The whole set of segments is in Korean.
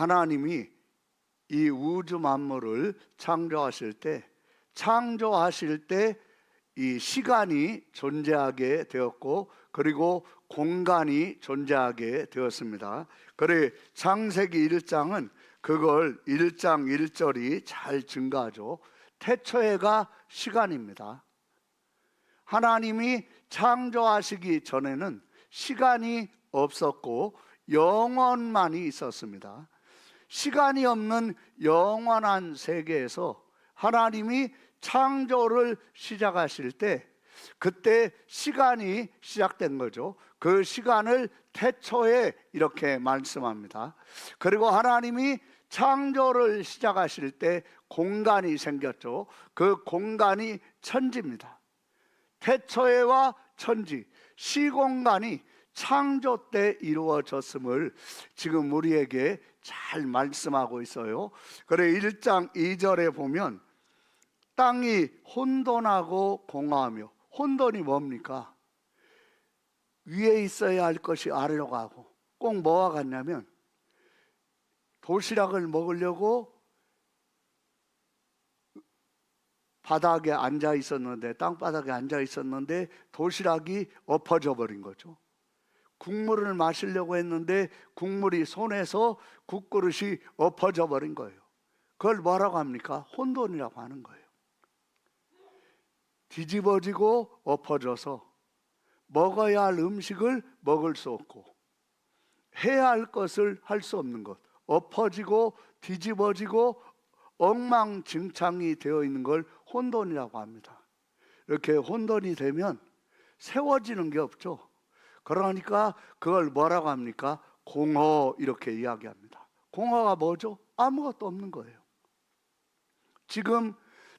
하나님이 이 우주 만물을 창조하실 때 이 시간이 존재하게 되었고, 그리고 공간이 존재하게 되었습니다. 그래 창세기 1장은 그걸 1장 1절이 잘 증가하죠. 태초에가 시간입니다. 하나님이 창조하시기 전에는 시간이 없었고 영원만이 있었습니다. 시간이 없는 영원한 세계에서 하나님이 창조를 시작하실 때 그때 시간이 시작된 거죠. 그 시간을 태초에 이렇게 말씀합니다. 그리고 하나님이 창조를 시작하실 때 공간이 생겼죠. 그 공간이 천지입니다. 태초에와 천지, 시공간이 창조 때 이루어졌음을 지금 우리에게 잘 말씀하고 있어요. 그래 1장 2절에 보면 땅이 혼돈하고 공허하며, 혼돈이 뭡니까? 위에 있어야 할 것이 아래로 가고, 꼭 뭐와 같냐면 도시락을 먹으려고 바닥에 앉아 있었는데, 땅바닥에 앉아 있었는데 도시락이 엎어져 버린 거죠. 국물을 마시려고 했는데 국물이 손에서 국그릇이 엎어져 버린 거예요. 그걸 뭐라고 합니까? 혼돈이라고 하는 거예요. 뒤집어지고 엎어져서 먹어야 할 음식을 먹을 수 없고 해야 할 것을 할 수 없는 것, 엎어지고 뒤집어지고 엉망진창이 되어 있는 걸 혼돈이라고 합니다. 이렇게 혼돈이 되면 세워지는 게 없죠. 그러니까 그걸 뭐라고 합니까? 공허, 이렇게 이야기합니다. 공허가 뭐죠? 아무것도 없는 거예요. 지금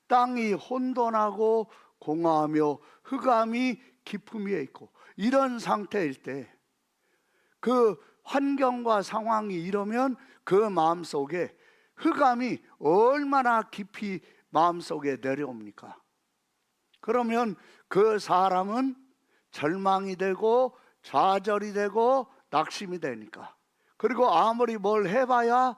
땅이 혼돈하고 공허하며 흑암이 깊음 위에 있고, 이런 상태일 때 그 환경과 상황이 이러면 그 마음속에 흑암이 얼마나 깊이 마음속에 내려옵니까? 그러면 그 사람은 절망이 되고 좌절이 되고 낙심이 되니까, 그리고 아무리 뭘 해봐야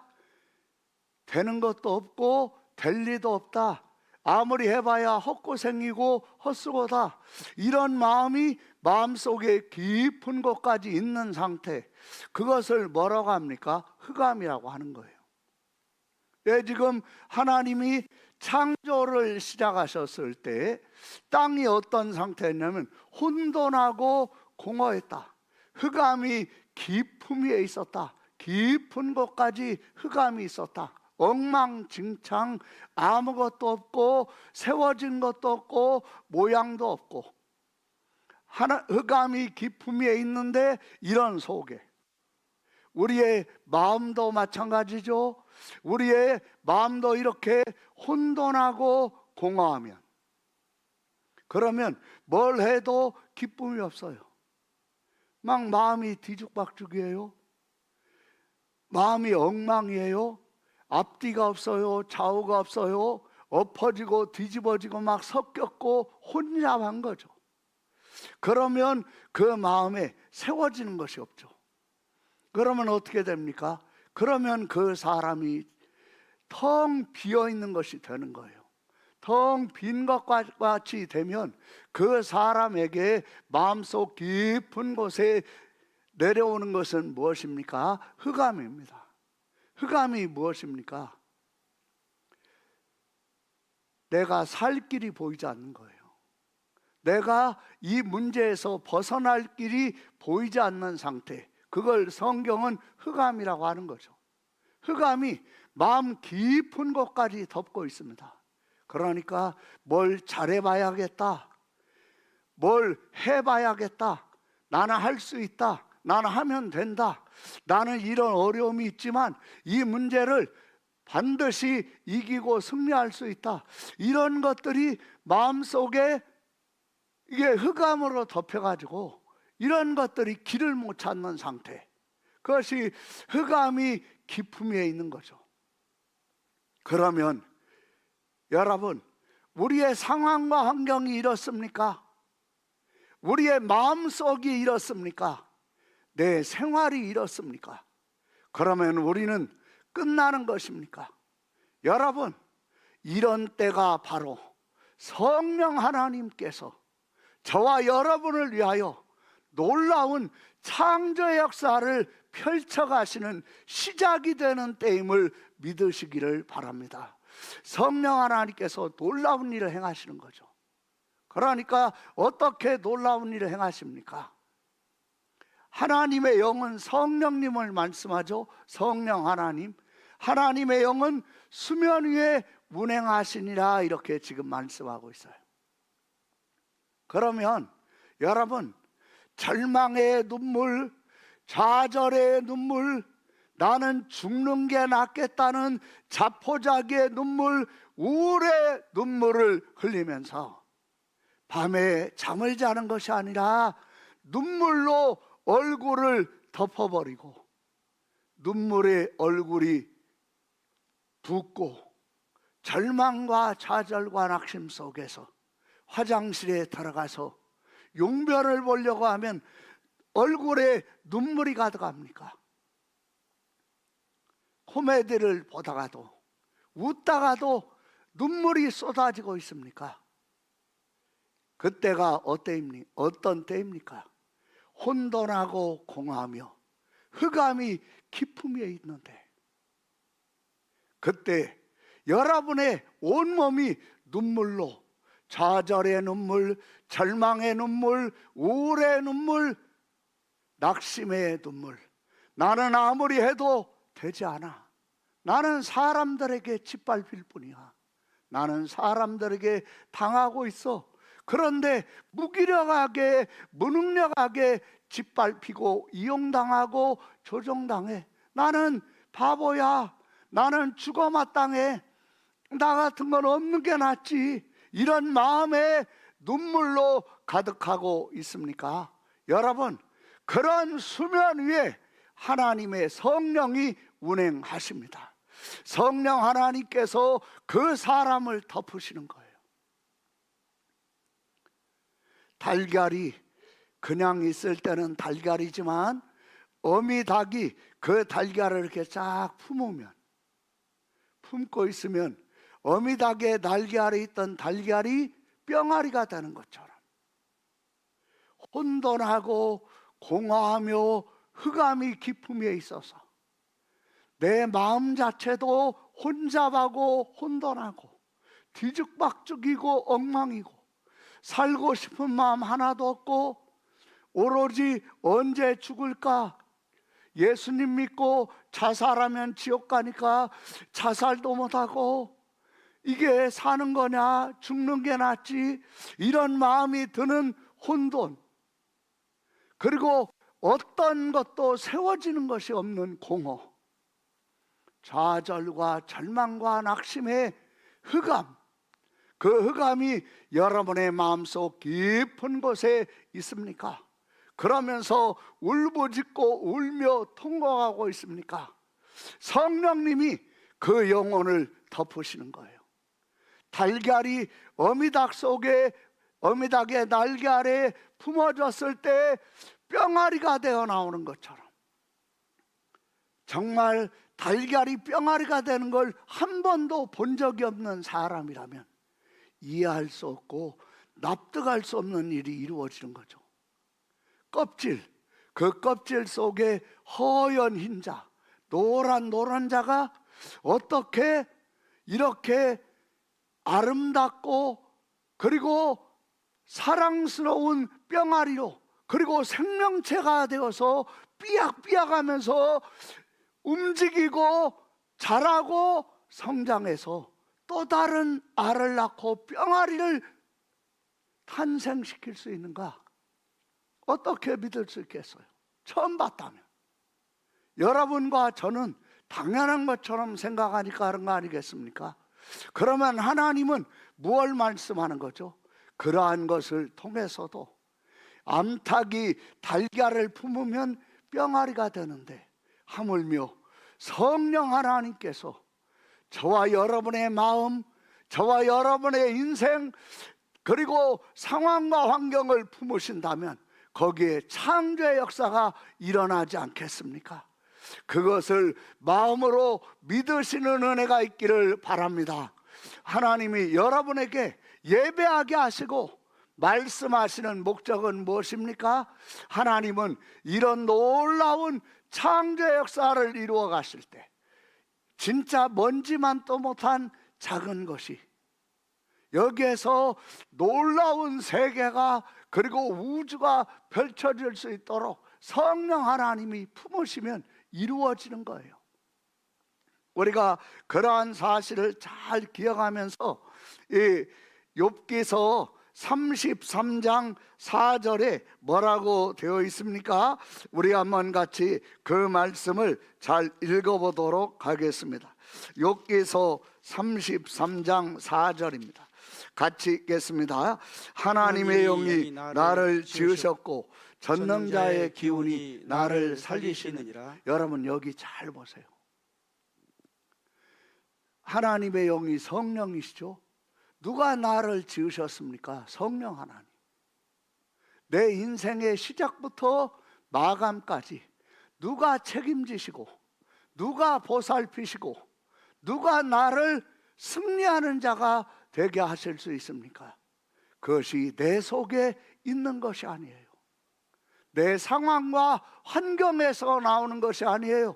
되는 것도 없고 될 리도 없다, 아무리 해봐야 헛고생이고 헛수고다, 이런 마음이 마음속에 깊은 곳까지 있는 상태, 그것을 뭐라고 합니까? 흑암이라고 하는 거예요. 예, 지금 하나님이 창조를 시작하셨을 때 땅이 어떤 상태였냐면 혼돈하고 공허했다. 흑암이 깊음 위에 있었다. 깊은 곳까지 흑암이 있었다. 엉망진창, 아무것도 없고 세워진 것도 없고 모양도 없고, 흑암이 깊음 위에 있는데, 이런 속에 우리의 마음도 마찬가지죠. 우리의 마음도 이렇게 혼돈하고 공허하면, 그러면 뭘 해도 기쁨이 없어요. 막 마음이 뒤죽박죽이에요. 마음이 엉망이에요. 앞뒤가 없어요. 좌우가 없어요. 엎어지고 뒤집어지고 막 섞였고 혼잡한 거죠. 그러면 그 마음에 세워지는 것이 없죠. 그러면 어떻게 됩니까? 그러면 그 사람이 텅 비어 있는 것이 되는 거예요. 텅 빈 것과 같이 되면 그 사람에게 마음속 깊은 곳에 내려오는 것은 무엇입니까? 흑암입니다. 흑암이 무엇입니까? 내가 살 길이 보이지 않는 거예요. 내가 이 문제에서 벗어날 길이 보이지 않는 상태, 그걸 성경은 흑암이라고 하는 거죠. 흑암이 마음 깊은 곳까지 덮고 있습니다. 그러니까 뭘 잘해봐야겠다, 뭘 해봐야겠다, 나는 할 수 있다, 나는 하면 된다, 나는 이런 어려움이 있지만 이 문제를 반드시 이기고 승리할 수 있다, 이런 것들이 마음속에 이게 흑암으로 덮여가지고 이런 것들이 길을 못 찾는 상태, 그것이 흑암이 깊음 위에 있는 거죠. 그러면 여러분, 우리의 상황과 환경이 이렇습니까? 우리의 마음속이 이렇습니까? 내 생활이 이렇습니까? 그러면 우리는 끝나는 것입니까? 여러분, 이런 때가 바로 성령 하나님께서 저와 여러분을 위하여 놀라운 창조의 역사를 펼쳐가시는 시작이 되는 때임을 믿으시기를 바랍니다. 성령 하나님께서 놀라운 일을 행하시는 거죠. 그러니까 어떻게 놀라운 일을 행하십니까? 하나님의 영은 성령님을 말씀하죠. 성령 하나님, 하나님의 영은 수면 위에 운행하시니라, 이렇게 지금 말씀하고 있어요. 그러면 여러분, 절망의 눈물, 좌절의 눈물, 나는 죽는 게 낫겠다는 자포자기의 눈물, 우울의 눈물을 흘리면서 밤에 잠을 자는 것이 아니라 눈물로 얼굴을 덮어버리고 눈물의 얼굴이 붓고 절망과 좌절과 낙심 속에서 화장실에 들어가서 용변을 보려고 하면 얼굴에 눈물이 가득합니까? 코미디를 보다가도 웃다가도 눈물이 쏟아지고 있습니까? 그때가 어떤 때입니까? 혼돈하고 공허하며 흑암이 깊음에 있는데, 그때 여러분의 온몸이 눈물로, 좌절의 눈물, 절망의 눈물, 우울의 눈물, 낙심의 눈물, 나는 아무리 해도 되지 않아, 나는 사람들에게 짓밟힐 뿐이야, 나는 사람들에게 당하고 있어, 그런데 무기력하게 무능력하게 짓밟히고 이용당하고 조종당해, 나는 바보야, 나는 죽어 마땅해, 나 같은 건 없는 게 낫지, 이런 마음에 눈물로 가득하고 있습니까? 여러분, 그런 수면 위에 하나님의 성령이 운행하십니다. 성령 하나님께서 그 사람을 덮으시는 거예요. 달걀이 그냥 있을 때는 달걀이지만 어미닭이 그 달걀을 이렇게 쫙 품고 있으면 어미닭의 날개아래 있던 달걀이 뿅아리가 되는 것처럼 혼돈하고 공허하며 흑암이 깊음에 있어서 내 마음 자체도 혼잡하고 혼돈하고 뒤죽박죽이고 엉망이고 살고 싶은 마음 하나도 없고 오로지 언제 죽을까, 예수님 믿고 자살하면 지옥 가니까 자살도 못하고 이게 사는 거냐, 죽는 게 낫지, 이런 마음이 드는 혼돈, 그리고 어떤 것도 세워지는 것이 없는 공허, 좌절과 절망과 낙심의 흑암, 그 흑암이 여러분의 마음속 깊은 곳에 있습니까? 그러면서 울부짖고 울며 통곡하고 있습니까? 성령님이 그 영혼을 덮으시는 거예요. 달걀이 어미닭 속에, 어미닭의 날개 아래 품어졌을 때 뿅아리가 되어 나오는 것처럼, 정말 달걀이 뿅아리가 되는 걸 한 번도 본 적이 없는 사람이라면 이해할 수 없고 납득할 수 없는 일이 이루어지는 거죠. 껍질, 그 껍질 속에 허연 흰자, 노란 자가 어떻게 이렇게 아름답고 그리고 사랑스러운 뿅아리로, 그리고 생명체가 되어서 삐약삐약하면서 움직이고 자라고 성장해서 또 다른 알을 낳고 뿅아리를 탄생시킬 수 있는가? 어떻게 믿을 수 있겠어요? 처음 봤다면. 여러분과 저는 당연한 것처럼 생각하니까 그런 거 아니겠습니까? 그러면 하나님은 무엇을 말씀하는 거죠? 그러한 것을 통해서도 암탉이 달걀을 품으면 뿅아리가 되는데, 하물며 성령 하나님께서 저와 여러분의 마음, 저와 여러분의 인생, 그리고 상황과 환경을 품으신다면 거기에 창조의 역사가 일어나지 않겠습니까? 그것을 마음으로 믿으시는 은혜가 있기를 바랍니다. 하나님이 여러분에게 예배하게 하시고 말씀하시는 목적은 무엇입니까? 하나님은 이런 놀라운 창조 역사를 이루어 가실 때 진짜 먼지만도 못한 작은 것이 여기에서 놀라운 세계가 그리고 우주가 펼쳐질 수 있도록 성령 하나님이 품으시면 이루어지는 거예요. 우리가 그러한 사실을 잘 기억하면서 이 욥기서 33장 4절에 뭐라고 되어 있습니까? 우리 한번 같이 그 말씀을 잘 읽어보도록 하겠습니다. 욥기서 33장 4절입니다. 같이 읽겠습니다. 하나님의 영이 나를 지으셨고 전능자의 기운이 나를 살리시느니라. 여러분 여기 잘 보세요. 하나님의 영이 성령이시죠. 누가 나를 지으셨습니까? 성령 하나님. 내 인생의 시작부터 마감까지 누가 책임지시고 누가 보살피시고 누가 나를 승리하는 자가 되게 하실 수 있습니까? 그것이 내 속에 있는 것이 아니에요. 내 상황과 환경에서 나오는 것이 아니에요.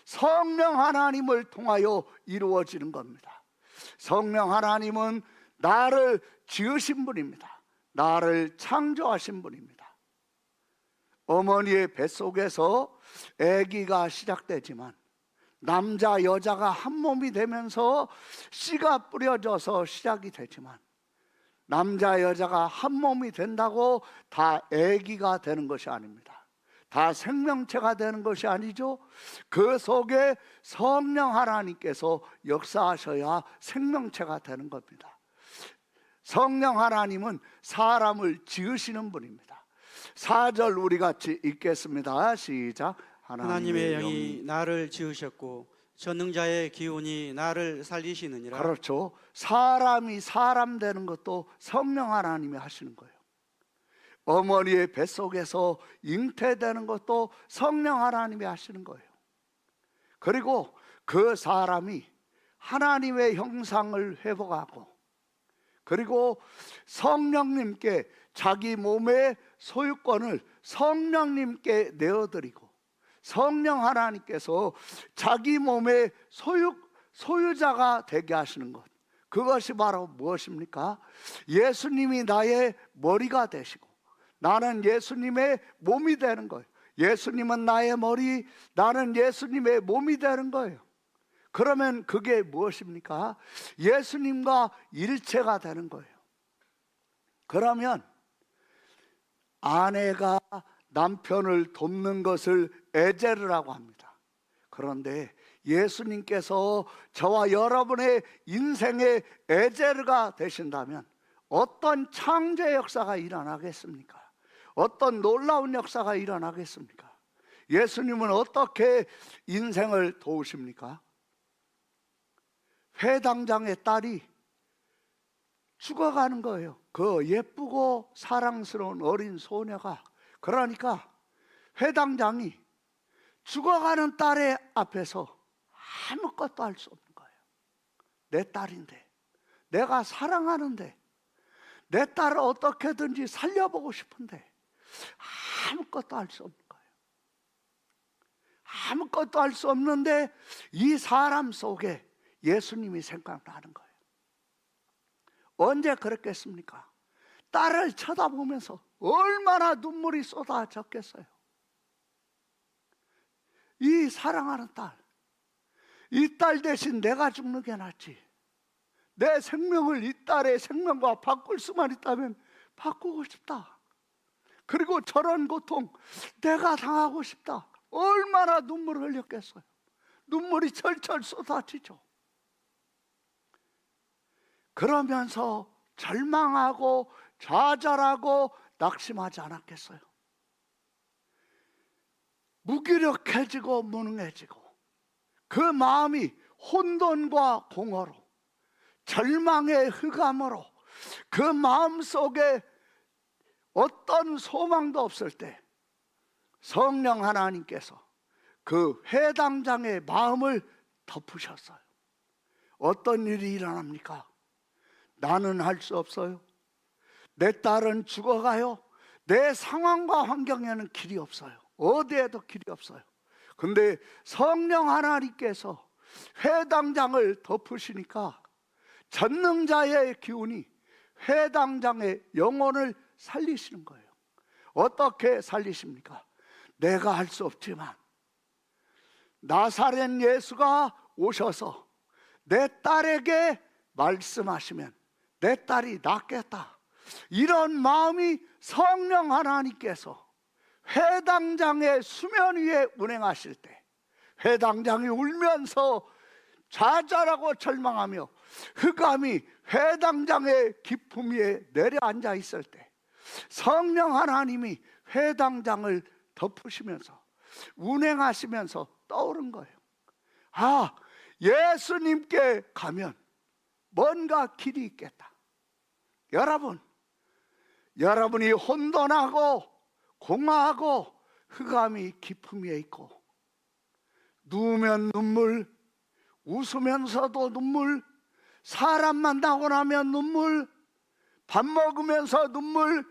성령 하나님을 통하여 이루어지는 겁니다. 성령 하나님은 나를 지으신 분입니다. 나를 창조하신 분입니다. 어머니의 뱃속에서 아기가 시작되지만 남자 여자가 한 몸이 되면서 씨가 뿌려져서 시작이 되지만 남자 여자가 한 몸이 된다고 다 아기가 되는 것이 아닙니다. 다 생명체가 되는 것이 아니죠. 그 속에 성령 하나님께서 역사하셔야 생명체가 되는 겁니다. 성령 하나님은 사람을 지으시는 분입니다. 4절 우리 같이 읽겠습니다. 시작. 하나님의 영이 나를 지으셨고 전능자의 기운이 나를 살리시느니라. 그렇죠. 사람이 사람 되는 것도 성령 하나님이 하시는 거예요. 어머니의 뱃속에서 잉태되는 것도 성령 하나님이 하시는 거예요. 그리고 그 사람이 하나님의 형상을 회복하고 그리고 성령님께 자기 몸의 소유권을 성령님께 내어드리고 성령 하나님께서 자기 몸의 소유자가 되게 하시는 것, 그것이 바로 무엇입니까? 예수님이 나의 머리가 되시고 나는 예수님의 몸이 되는 거예요. 예수님은 나의 머리, 나는 예수님의 몸이 되는 거예요. 그러면 그게 무엇입니까? 예수님과 일체가 되는 거예요. 그러면 아내가 남편을 돕는 것을 에제르라고 합니다. 그런데 예수님께서 저와 여러분의 인생의 에제르가 되신다면 어떤 창조의 역사가 일어나겠습니까? 어떤 놀라운 역사가 일어나겠습니까? 예수님은 어떻게 인생을 도우십니까? 회당장의 딸이 죽어가는 거예요. 그 예쁘고 사랑스러운 어린 소녀가. 그러니까 회당장이 죽어가는 딸의 앞에서 아무것도 할 수 없는 거예요. 내 딸인데, 내가 사랑하는데, 내 딸을 어떻게든지 살려보고 싶은데 아무것도 할 수 없는 거예요. 아무것도 할 수 없는데 이 사람 속에 예수님이 생각나는 거예요. 언제 그랬겠습니까? 딸을 쳐다보면서 얼마나 눈물이 쏟아졌겠어요. 이 사랑하는 딸, 이 딸 대신 내가 죽는 게 낫지. 내 생명을 이 딸의 생명과 바꿀 수만 있다면 바꾸고 싶다. 그리고 저런 고통 내가 당하고 싶다. 얼마나 눈물을 흘렸겠어요. 눈물이 철철 쏟아지죠. 그러면서 절망하고 좌절하고 낙심하지 않았겠어요. 무기력해지고 무능해지고 그 마음이 혼돈과 공허로 절망의 흑암으로 그 마음속에 어떤 소망도 없을 때 성령 하나님께서 그 회당장의 마음을 덮으셨어요. 어떤 일이 일어납니까? 나는 할 수 없어요. 내 딸은 죽어가요. 내 상황과 환경에는 길이 없어요. 어디에도 길이 없어요. 근데 성령 하나님께서 회당장을 덮으시니까 전능자의 기운이 회당장의 영혼을 살리시는 거예요. 어떻게 살리십니까? 내가 할 수 없지만 나사렛 예수가 오셔서 내 딸에게 말씀하시면 내 딸이 낫겠다. 이런 마음이 성령 하나님께서 회당장의 수면 위에 운행하실 때, 회당장이 울면서 좌절하고 절망하며 흑암이 회당장의 기품 위에 내려앉아 있을 때, 성령 하나님이 회당장을 덮으시면서 운행하시면서 떠오른 거예요. 아, 예수님께 가면 뭔가 길이 있겠다. 여러분이 혼돈하고 공허하고 흑암이 깊음 위에 있고, 누우면 눈물, 웃으면서도 눈물, 사람 만나고 나면 눈물, 밥 먹으면서 눈물,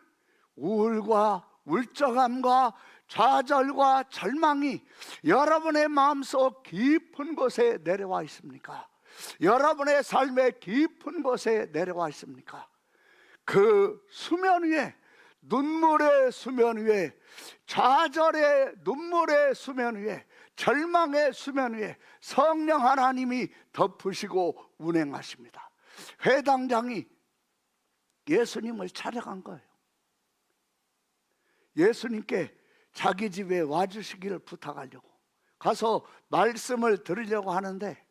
우울과 울적함과 좌절과 절망이 여러분의 마음속 깊은 곳에 내려와 있습니까? 여러분의 삶의 깊은 곳에 내려와 있습니까? 그 수면 위에, 눈물의 수면 위에, 좌절의 눈물의 수면 위에, 절망의 수면 위에 성령 하나님이 덮으시고 운행하십니다. 회당장이 예수님을 찾아간 거예요. 예수님께 자기 집에 와주시기를 부탁하려고 가서 말씀을 들으려고 하는데,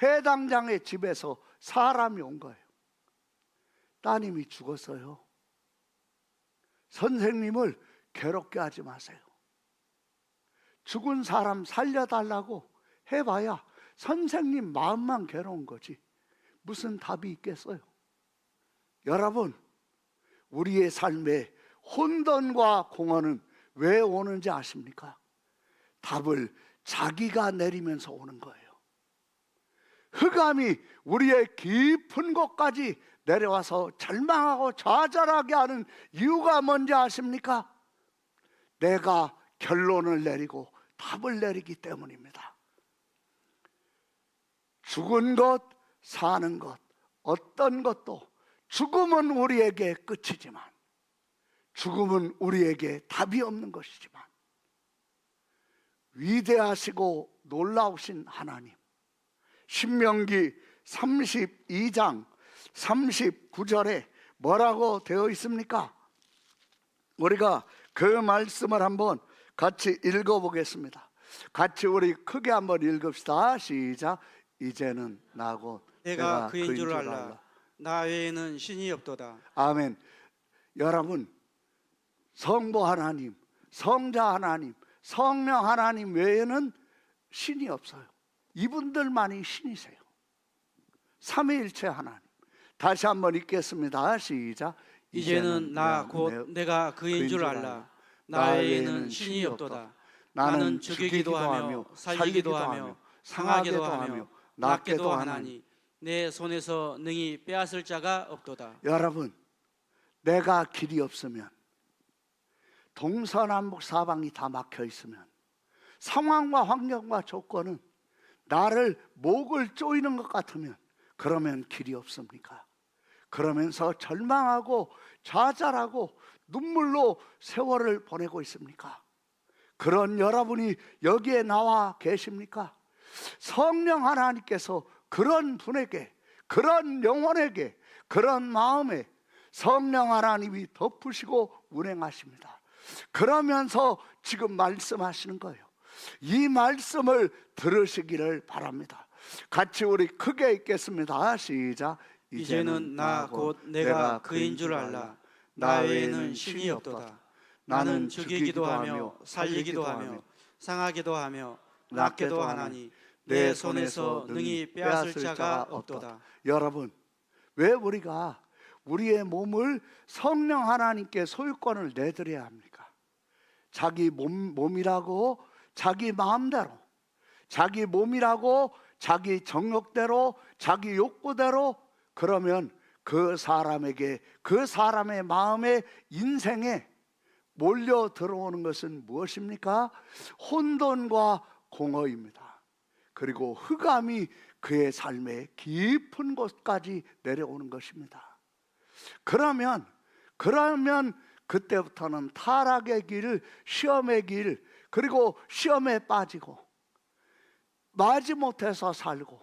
회당장의 집에서 사람이 온 거예요. 따님이 죽었어요. 선생님을 괴롭게 하지 마세요. 죽은 사람 살려달라고 해봐야 선생님 마음만 괴로운 거지 무슨 답이 있겠어요? 여러분, 우리의 삶에 혼돈과 공허는 왜 오는지 아십니까? 답을 자기가 내리면서 오는 거예요. 흑암이 우리의 깊은 곳까지 내려와서 절망하고 좌절하게 하는 이유가 뭔지 아십니까? 내가 결론을 내리고 답을 내리기 때문입니다. 죽은 것, 사는 것, 어떤 것도 죽음은 우리에게 끝이지만, 죽음은 우리에게 답이 없는 것이지만, 위대하시고 놀라우신 하나님, 신명기 32장 39절에 뭐라고 되어 있습니까? 우리가 그 말씀을 한번 같이 읽어보겠습니다. 같이 우리 크게 한번 읽읍시다. 시작. 이제는 나고 내가 그인 줄 알라. 나 외에는 신이 없도다. 아멘. 여러분, 성부 하나님, 성자 하나님, 성령 하나님 외에는 신이 없어요. 이분들만이 신이세요. 삼위일체 하나님. 다시 한번 읽겠습니다. 시작. 이제는 나 곧 내가 그인 줄 알라. 나 외에는 신이 없도다. 나는 죽이기도 하며 살리기도 하며 상하게도 하며 낫게도 하나니 내 손에서 능히 빼앗을 자가 없도다. 여러분, 내가 길이 없으면, 동서남북 사방이 다 막혀 있으면, 상황과 환경과 조건은 나를 목을 조이는 것 같으면, 그러면 길이 없습니까? 그러면서 절망하고 좌절하고 눈물로 세월을 보내고 있습니까? 그런 여러분이 여기에 나와 계십니까? 성령 하나님께서 그런 분에게, 그런 영혼에게, 그런 마음에 성령 하나님이 덮으시고 운행하십니다. 그러면서 지금 말씀하시는 거예요. 이 말씀을 들으시기를 바랍니다. 같이 우리 크게 읽겠습니다. 시작. 이제는 나 곧 내가 그인 줄 알라. 나 외에는 신이 없도다. 나는 죽이기도 하며 살리기도 하며 상하기도 하며 낫게도 하나니 내 손에서 능히 빼앗을 자가 없도다. 여러분, 왜 우리가 우리의 몸을 성령 하나님께 소유권을 내드려야 합니까? 자기 몸이라고 자기 마음대로, 자기 몸이라고 자기 정욕대로, 자기 욕구대로, 그러면 그 사람에게, 그 사람의 마음에, 인생에 몰려 들어오는 것은 무엇입니까? 혼돈과 공허입니다. 그리고 흑암이 그의 삶의 깊은 곳까지 내려오는 것입니다. 그러면 그때부터는 타락의 길, 시험의 길, 그리고 시험에 빠지고 마지못해서 살고,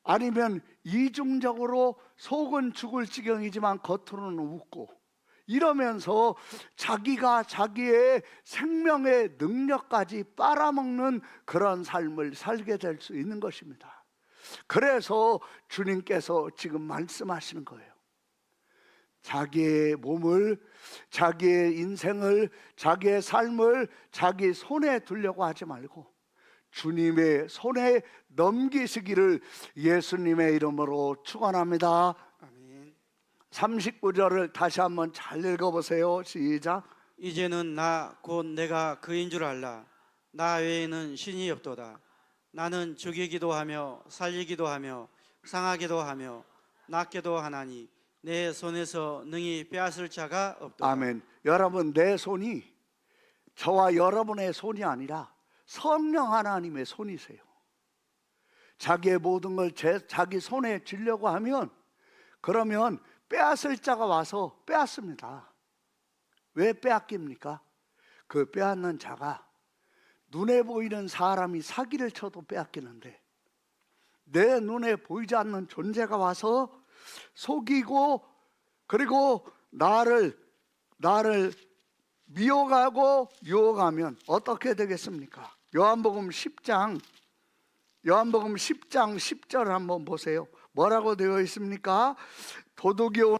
아니면 이중적으로 속은 죽을 지경이지만 겉으로는 웃고, 이러면서 자기가 자기의 생명의 능력까지 빨아먹는 그런 삶을 살게 될 수 있는 것입니다. 그래서 주님께서 지금 말씀하시는 거예요. 자기의 몸을, 자기의 인생을, 자기의 삶을 자기 손에 두려고 하지 말고 주님의 손에 넘기시기를 예수님의 이름으로 축원합니다. 아멘. 39절을 다시 한번 잘 읽어보세요. 시작. 이제는 나 곧 내가 그인 줄 알라. 나 외에는 신이 없도다. 나는 죽이기도 하며 살리기도 하며 상하기도 하며 낫게도 하나니 내 손에서 능히 빼앗을 자가 없도다. 아멘. 여러분, 내 손이 저와 여러분의 손이 아니라 성령 하나님의 손이세요. 자기의 모든 걸 자기 손에 쥐려고 하면, 그러면 빼앗을 자가 와서 빼앗습니다. 왜 빼앗깁니까? 그 빼앗는 자가 눈에 보이는 사람이 사기를 쳐도 빼앗기는데, 내 눈에 보이지 않는 존재가 와서 속이고, 그리고 나를 미혹하고 유혹하면 어떻게 되겠습니까? 요한복음 10장 10절 한번 보세요. 뭐라고 되어 있습니까? 도둑이 오는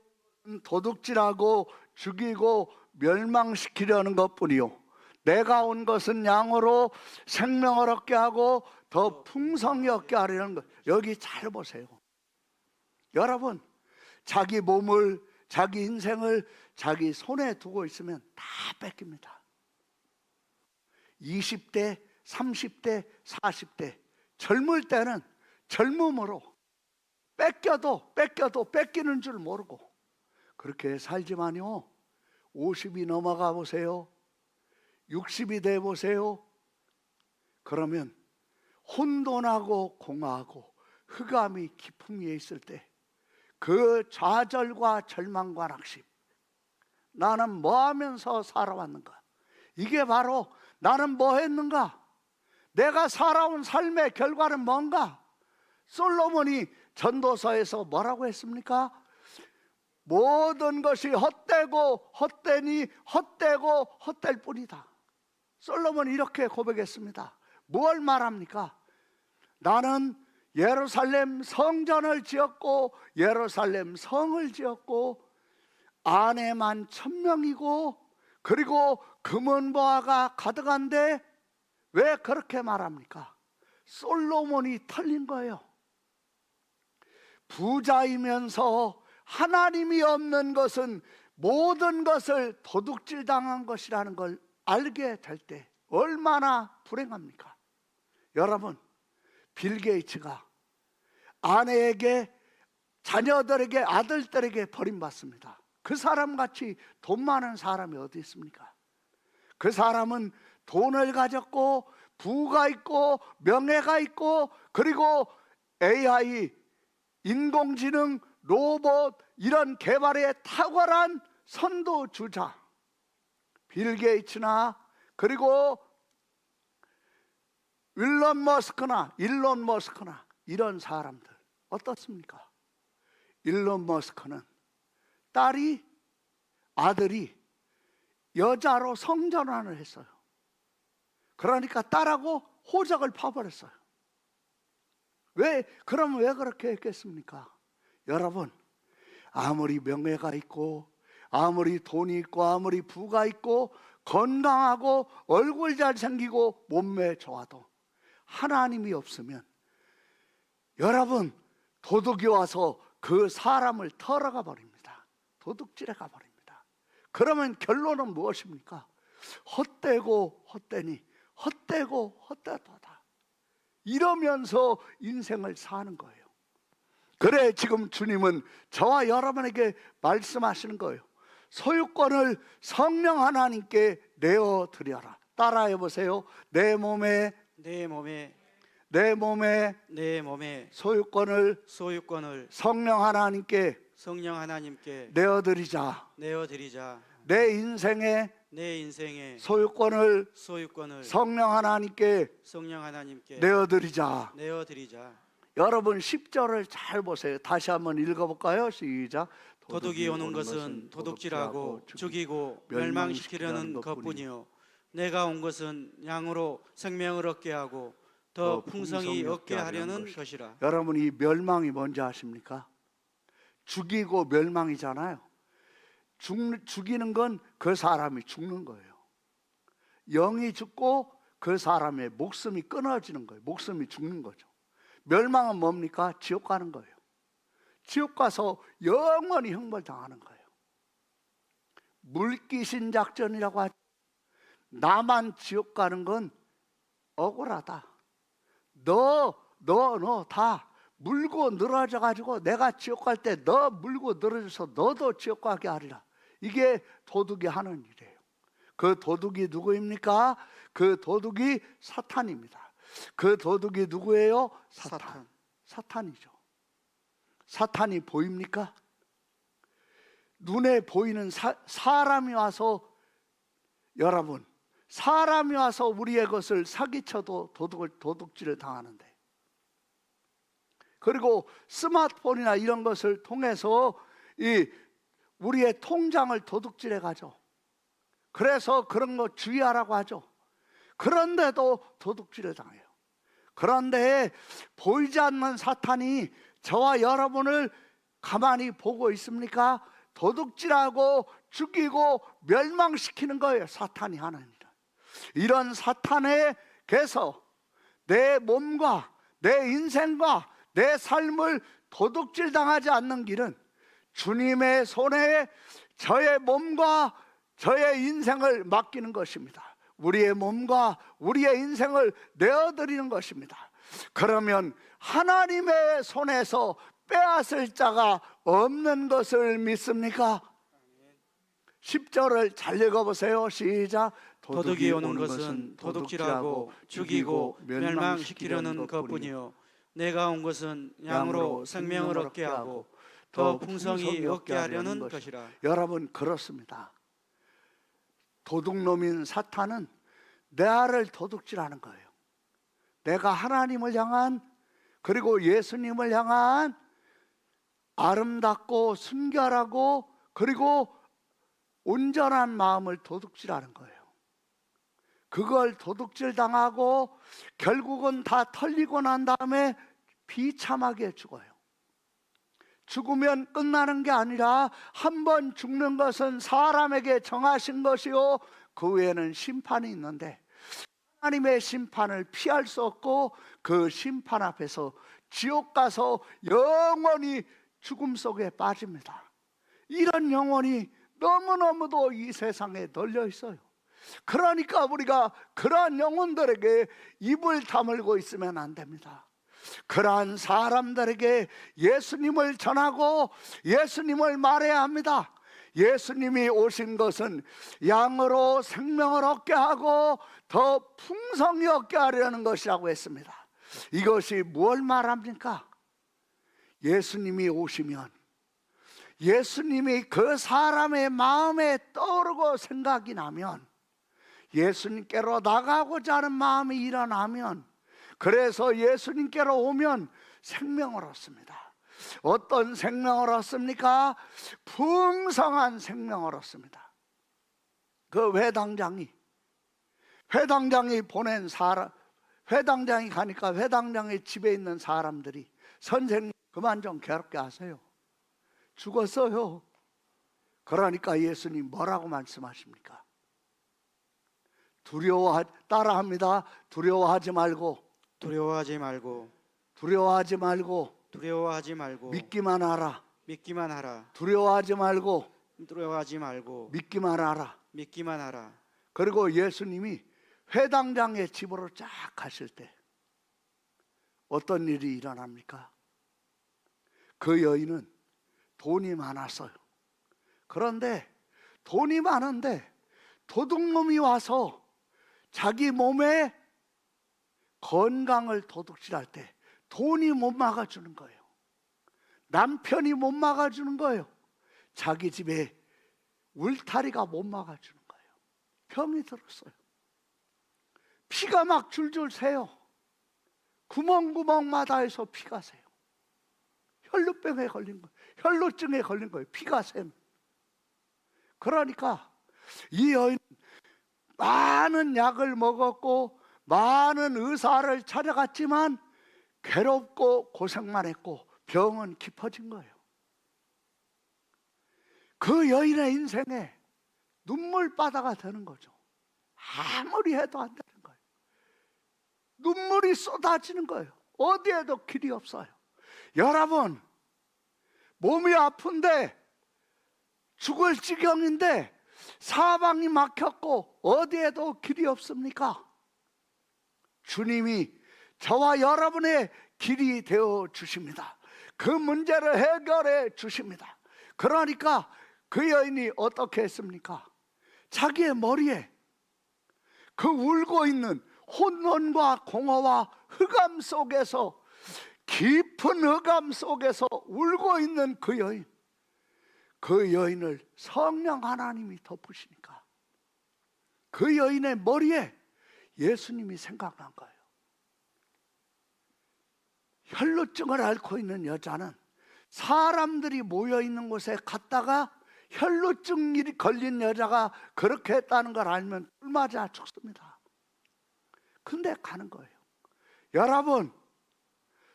도둑질하고 죽이고 멸망시키려는 것뿐이요, 내가 온 것은 양으로 생명을 얻게 하고 더 풍성히 얻게 하려는 것. 여기 잘 보세요. 여러분, 자기 몸을, 자기 인생을 자기 손에 두고 있으면 다 뺏깁니다. 20대, 30대, 40대 젊을 때는 젊음으로 뺏겨도 뺏기는 줄 모르고 그렇게 살지만요, 50이 넘어가 보세요, 60이 돼 보세요, 그러면 혼돈하고 공허하고 흑암이 깊음 위에 있을 때 그 좌절과 절망과 낙심, 나는 뭐 하면서 살아왔는가? 이게 바로 나는 뭐 했는가? 내가 살아온 삶의 결과는 뭔가? 솔로몬이 전도서에서 뭐라고 했습니까? 모든 것이 헛되고 헛되니 헛되고 헛될 뿐이다. 솔로몬이 이렇게 고백했습니다. 뭘 말합니까? 나는 예루살렘 성전을 지었고 예루살렘 성을 지었고 아내만 1000명이고 그리고 금은보화가 가득한데, 왜 그렇게 말합니까? 솔로몬이 틀린 거예요. 부자이면서 하나님이 없는 것은 모든 것을 도둑질 당한 것이라는 걸 알게 될 때 얼마나 불행합니까? 여러분, 빌 게이츠가 아내에게, 자녀들에게, 아들들에게 버림받습니다. 그 사람같이 돈 많은 사람이 어디 있습니까? 그 사람은 돈을 가졌고 부가 있고 명예가 있고, 그리고 AI, 인공지능, 로봇 이런 개발에 탁월한 선도주자 빌 게이츠나, 그리고 일론 머스크나 이런 사람들 어떻습니까? 일론 머스크는 아들이 여자로 성전환을 했어요. 그러니까 딸하고 호적을 파버렸어요. 그러면 왜 그렇게 했겠습니까? 여러분, 아무리 명예가 있고 아무리 돈이 있고 아무리 부가 있고 건강하고 얼굴 잘생기고 몸매 좋아도 하나님이 없으면, 여러분, 도둑이 와서 그 사람을 털어가 버립니다. 도둑질해 가 버립니다. 그러면 결론은 무엇입니까? 헛되고 헛되니 헛되고 헛되다 이러면서 인생을 사는 거예요. 그래 지금 주님은 저와 여러분에게 말씀하시는 거예요. 소유권을 성령 하나님께 내어드려라. 따라해 보세요. 내 몸에 소유권을 성령 하나님께 내어드리자. 내 인생에 소유권을 성령 하나님께 내어드리자. 여러분 10절을 잘 보세요. 다시 한번 읽어볼까요? 시작. 도둑이 오는 것은 도둑질하고 죽이고 멸망시키려는 것뿐이요 내가 온 것은 양으로 생명을 얻게 하고 더 풍성히 얻게 하려는 것이라. 여러분 이 멸망이 뭔지 아십니까? 죽이고 멸망이잖아요. 죽이는 건 그 사람이 죽는 거예요. 영이 죽고 그 사람의 목숨이 끊어지는 거예요. 목숨이 죽는 거죠. 멸망은 뭡니까? 지옥 가는 거예요. 지옥 가서 영원히 형벌당하는 거예요. 물귀신 작전이라고 하죠. 나만 지옥 가는 건 억울하다. 너 다 물고 늘어져 가지고 내가 지옥 갈 때 너 물고 늘어져서 너도 지옥 가게 하리라. 이게 도둑이 하는 일이에요. 그 도둑이 누구입니까? 그 도둑이 사탄입니다. 그 도둑이 누구예요? 사탄이죠. 사탄이 보입니까? 눈에 보이는 사람이 와서, 여러분 사람이 와서 우리의 것을 사기쳐도 도둑질을 당하는데, 그리고 스마트폰이나 이런 것을 통해서 우리의 통장을 도둑질해 가죠. 그래서 그런 거 주의하라고 하죠. 그런데도 도둑질을 당해요. 그런데 보이지 않는 사탄이 저와 여러분을 가만히 보고 있습니까? 도둑질하고 죽이고 멸망시키는 거예요. 사탄이 하는 일은. 이런 사탄에게서 내 몸과 내 인생과 내 삶을 도둑질 당하지 않는 길은 주님의 손에 저의 몸과 저의 인생을 맡기는 것입니다. 우리의 몸과 우리의 인생을 내어드리는 것입니다. 그러면 하나님의 손에서 빼앗을 자가 없는 것을 믿습니까? 10절을 잘 읽어보세요. 시작. 도둑이 오는 것은 도둑질하고 죽이고 멸망시키려는 것뿐이요 내가 온 것은 양으로 생명을 얻게 하고 더 풍성히 얻게 하려는 것이라. 여러분 그렇습니다. 도둑놈인 사탄은 나를 도둑질하는 거예요. 내가 하나님을 향한, 그리고 예수님을 향한 아름답고 순결하고 그리고 온전한 마음을 도둑질하는 거예요. 그걸 도둑질 당하고 결국은 다 털리고 난 다음에 비참하게 죽어요. 죽으면 끝나는 게 아니라 한 번 죽는 것은 사람에게 정하신 것이요 그 외에는 심판이 있는데, 하나님의 심판을 피할 수 없고 그 심판 앞에서 지옥 가서 영원히 죽음 속에 빠집니다. 이런 영혼이 너무너무도 이 세상에 널려 있어요. 그러니까 우리가 그러한 영혼들에게 입을 다물고 있으면 안 됩니다. 그러한 사람들에게 예수님을 전하고 예수님을 말해야 합니다. 예수님이 오신 것은 양으로 생명을 얻게 하고 더 풍성히 얻게 하려는 것이라고 했습니다. 이것이 뭘 말합니까? 예수님이 오시면 예수님이 그 사람의 마음에 떠오르고 생각이 나면, 예수님께로 나가고자 하는 마음이 일어나면, 그래서 예수님께로 오면 생명을 얻습니다. 어떤 생명을 얻습니까? 풍성한 생명을 얻습니다. 그 회당장이 보낸 사람, 회당장이 가니까 회당장의 집에 있는 사람들이 선생님 그만 좀 괴롭게 하세요. 죽었어요. 그러니까 예수님 뭐라고 말씀하십니까? 따라합니다. 두려워하지 말고 믿기만 하라. 두려워하지 말고 믿기만 하라. 그리고 예수님이 회당장의 집으로 쫙 가실 때 어떤 일이 일어납니까? 그 여인은 돈이 많았어요. 그런데 돈이 많은데 도둑놈이 와서 자기 몸에 건강을 도둑질할 때 돈이 못 막아주는 거예요. 남편이 못 막아주는 거예요. 자기 집에 울타리가 못 막아주는 거예요. 병이 들었어요. 피가 막 줄줄 새요. 구멍구멍마다에서 피가 새요. 혈루병에 걸린 거예요. 혈루증에 걸린 거예요. 피가 샘. 그러니까 이 여인은 많은 약을 먹었고 많은 의사를 찾아갔지만 괴롭고 고생만 했고 병은 깊어진 거예요. 그 여인의 인생에 눈물바다가 되는 거죠. 아무리 해도 안 되는 거예요. 눈물이 쏟아지는 거예요. 어디에도 길이 없어요. 여러분, 몸이 아픈데 죽을 지경인데 사방이 막혔고 어디에도 길이 없습니까? 주님이 저와 여러분의 길이 되어 주십니다. 그 문제를 해결해 주십니다. 그러니까 그 여인이 어떻게 했습니까? 자기의 머리에 그 울고 있는 혼돈과 공허와 흑암 속에서, 깊은 흑암 속에서 울고 있는 그 여인, 그 여인을 성령 하나님이 덮으시니까 그 여인의 머리에 예수님이 생각난 거예요. 혈루증을 앓고 있는 여자는 사람들이 모여 있는 곳에 갔다가 혈루증이 걸린 여자가 그렇게 했다는 걸 알면 술 맞아 죽습니다. 근데 가는 거예요. 여러분,